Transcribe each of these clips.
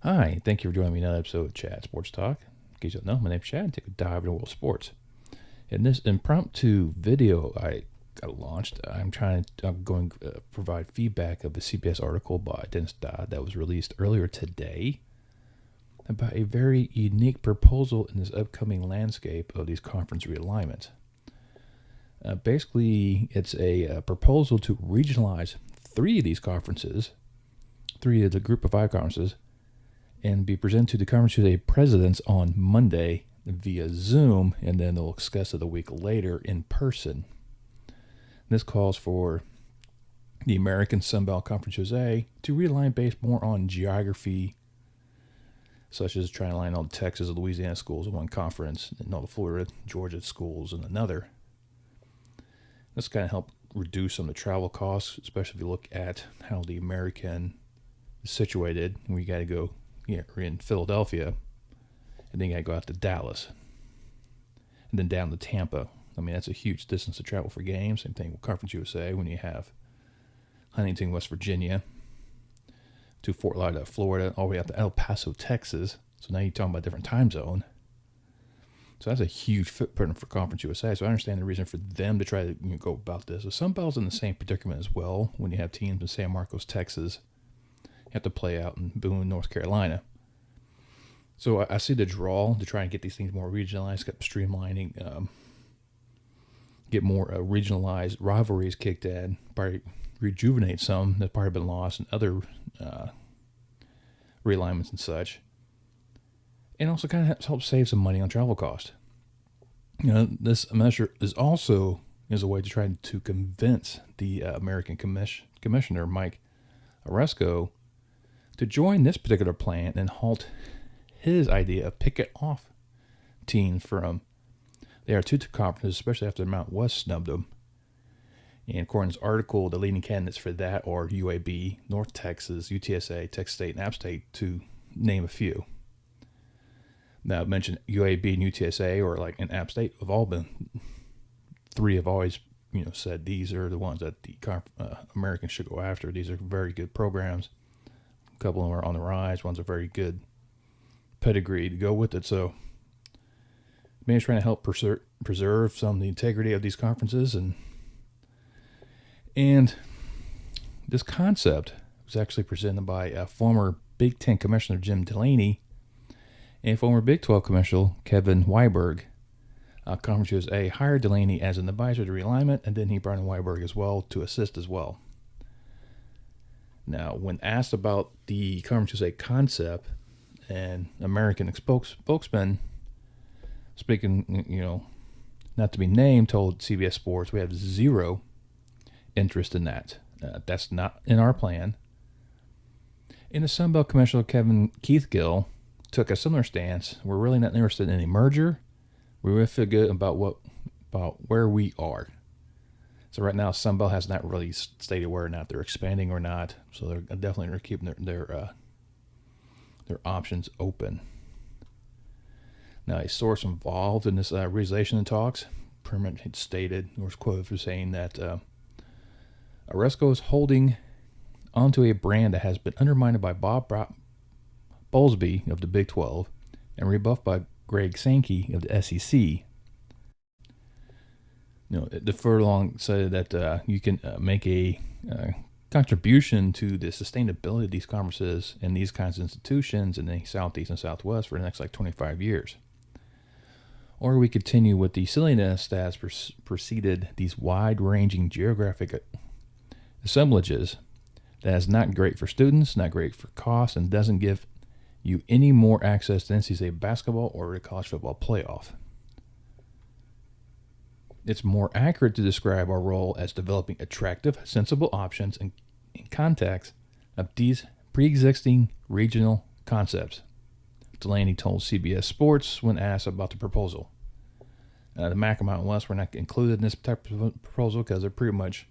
Hi, thank you for joining me in another episode of Chad Sports Talk. In case you don't know, my name's Chad. Take a dive into world of sports. In this impromptu video I got launched, I'm going to provide feedback of the CBS article by Dennis Dodd that was released earlier today about a very unique proposal in this upcoming landscape of these conference realignments. Basically, it's a proposal to regionalize three of these conferences, three of the group of five conferences, and be presented to the conference today presidents on Monday via Zoom, and then they'll discuss it a week later in person. This calls for the American Sunbelt Conference USA to realign based more on geography, such as trying to align all the Texas and Louisiana schools in one conference and all the Florida, Georgia schools in another. This kind of help reduce some of the travel costs, especially if you look at how the American is situated. We got to go, we're in Philadelphia, and then you got to go out to Dallas, and then down to Tampa. I mean, that's a huge distance to travel for games. Same thing with Conference USA when you have Huntington, West Virginia, to Fort Lauderdale, Florida, all the way out to El Paso, Texas. So now you're talking about a different time zone. So that's a huge footprint for Conference USA. So I understand the reason for them to try to go about this. The Sunbelt's in the same predicament as well. When you have teams in San Marcos, Texas, you have to play out in Boone, North Carolina. So I see the draw to try and get these things more regionalized, get streamlining, get more regionalized rivalries kicked in, probably rejuvenate some that's probably been lost in other realignments and such. And also kind of help save some money on travel cost. This measure is a way to try to convince the American Commissioner, Mike Oresco, to join this particular plan and halt his idea of picking off teams from the R2 conferences, especially after the Mount West snubbed them. And according to this article, the leading candidates for that are UAB, North Texas, UTSA, Texas State, and App State, to name a few. Now, I mentioned UAB and UTSA, or like in App State, three have always, said these are the ones that the Americans should go after. These are very good programs. A couple of them are on the rise. One's a very good pedigree to go with it. So, maybe trying to help preserve some of the integrity of these conferences, and this concept was actually presented by a former Big Ten Commissioner Jim Delaney and former Big 12 Commissioner Kevin Weiberg. Conference USA hired Delaney as an advisor to realignment, and then he brought in Weiberg as well to assist as well. Now, when asked about the Conference USA concept, and American spokesman, speaking, not to be named, told CBS Sports, we have zero interest in that. That's not in our plan. And the Sunbelt Commissioner Kevin Keithgill took a similar stance. We're really not interested in any merger. We really feel good about where we are. So right now, Sunbelt has not really stated whether or not they're expanding or not. So they're definitely keeping their options open. Now, a source involved in this regionalization talks permanently stated, or was quoted for saying that Oresco is holding onto a brand that has been undermined by Bob Bowlesby of the Big 12 and rebuffed by Greg Sankey of the SEC. The furlong said that you can make a contribution to the sustainability of these conferences and these kinds of institutions in the Southeast and Southwest for the next 25 years. Or we continue with the silliness that has preceded these wide-ranging geographic assemblages that is not great for students, not great for cost, and doesn't give you any more access to NCAA basketball or the college football playoff. It's more accurate to describe our role as developing attractive, sensible options in context of these pre-existing regional concepts, Delaney told CBS Sports when asked about the proposal. The MAC and Mountain West were not included in this type of proposal because they're pretty much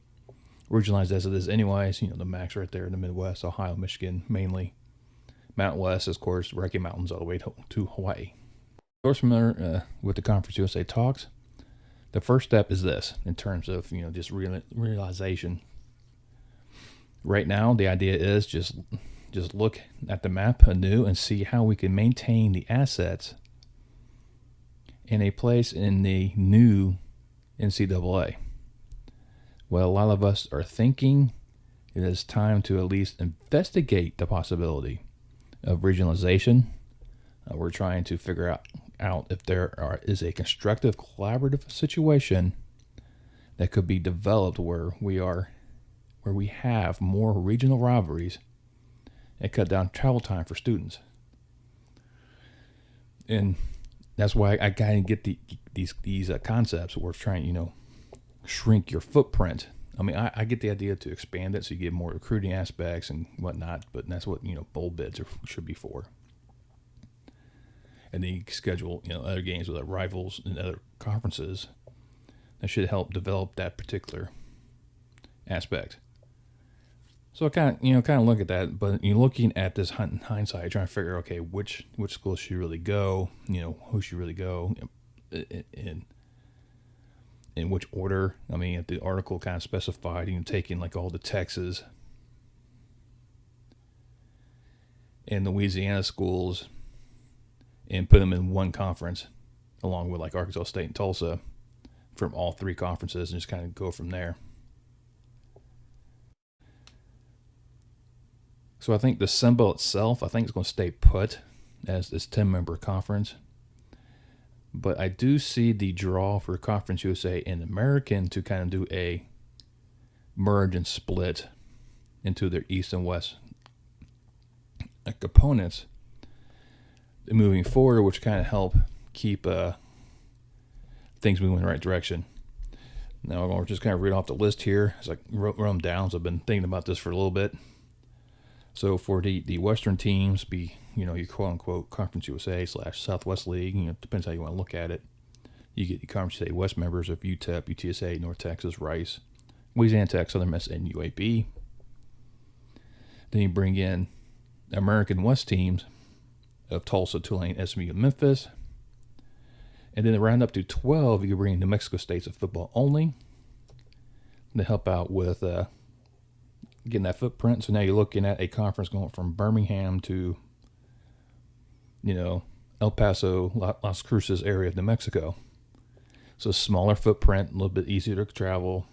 regionalized as it is anyways. The MAC's right there in the Midwest, Ohio, Michigan mainly. Mountain West, of course, Rocky Mountains all the way to Hawaii. Those familiar with the Conference USA talks, the first step is this in terms of just realization. Right now, the idea is just just look at the map anew and see how we can maintain the assets in a place in the new NCAA. Well, a lot of us are thinking it is time to at least investigate the possibility of regionalization. We're trying to figure out if there is a constructive, collaborative situation that could be developed where we have more regional rivalries and cut down travel time for students. And that's why I kind of get these concepts where we're trying, shrink your footprint. I mean, I get the idea to expand it so you get more recruiting aspects and whatnot, but that's what, bowl bids should be for. And then you schedule, other games with rivals and other conferences that should help develop that particular aspect. So I kind of look at that, but you're looking at this in hindsight, trying to figure, okay, which schools should really go, who should really go, in which order. I mean, if the article kind of specified, taking like all the Texas and Louisiana schools and put them in one conference, along with like Arkansas State and Tulsa, from all three conferences, and just kind of go from there. So I think the symbol itself, I think it's going to stay put as this 10-member conference. But I do see the draw for Conference USA and American to kind of do a merge and split into their East and West components moving forward, which kind of help keep things moving in the right direction. Now, I'll just kind of read off the list here as I wrote them down. So I've been thinking about this for a little bit. So for the Western teams, be your quote unquote Conference USA / Southwest League, depends how you want to look at it. You get the Conference USA West members of UTEP, UTSA, North Texas, Rice, Louisiana Tech, Southern Miss, and UAB. Then you bring in American West teams of Tulsa, Tulane, SMU, and Memphis. And then around up to 12, you can bring in New Mexico States of football only to help out with getting that footprint. So now you're looking at a conference going from Birmingham to, El Paso, Las Cruces area of New Mexico. So smaller footprint, a little bit easier to travel.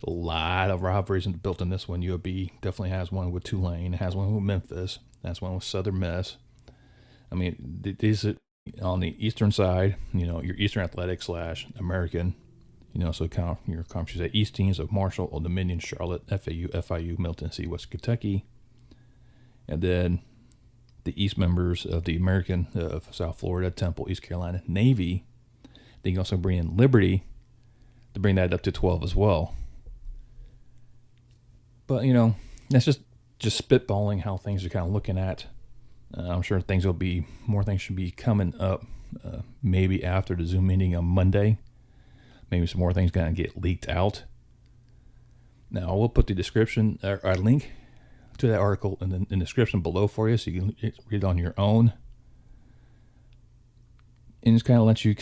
A lot of rivalries built in this one. UAB definitely has one with Tulane, has one with Memphis, has one with Southern Miss. I mean, these are on the eastern side, your Eastern Athletic / American. So count your conferences, East teams of Marshall, Old Dominion, Charlotte, FAU, FIU, Middle Tennessee, West Kentucky. And then the East members of the American of South Florida, Temple, East Carolina, Navy. Then you also bring in Liberty to bring that up to 12 as well. But, that's just spitballing how things are kind of looking at. I'm sure more things should be coming up maybe after the Zoom meeting on Monday. Maybe some more things going to get leaked out. Now, we'll put the description, or a link to that article in the description below for you so you can read it on your own. And just kind of let you,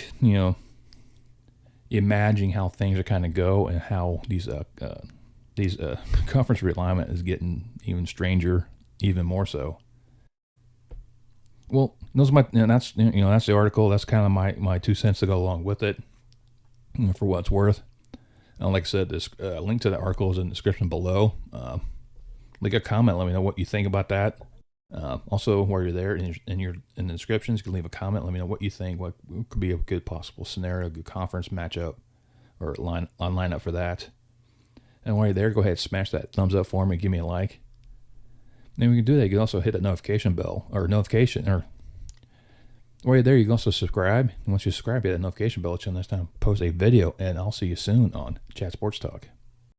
imagine how things are kind of go and how these conference realignment is getting even stranger, even more so. Well, those are that's the article. That's kind of my 2 cents to go along with it. For what it's worth. Like I said, this link to the article is in the description below. Leave a comment. Let me know what you think about that. Also, while you're there in the descriptions, you can leave a comment. Let me know what you think. What could be a good possible scenario, a good conference matchup, or line up for that. And while you're there, go ahead, smash that thumbs up for me. Give me a like. And when you can do that, you can also hit that notification bell while you're there, you can also subscribe. And once you subscribe, hit that notification bell, let you know next time I post a video. And I'll see you soon on Chat Sports Talk.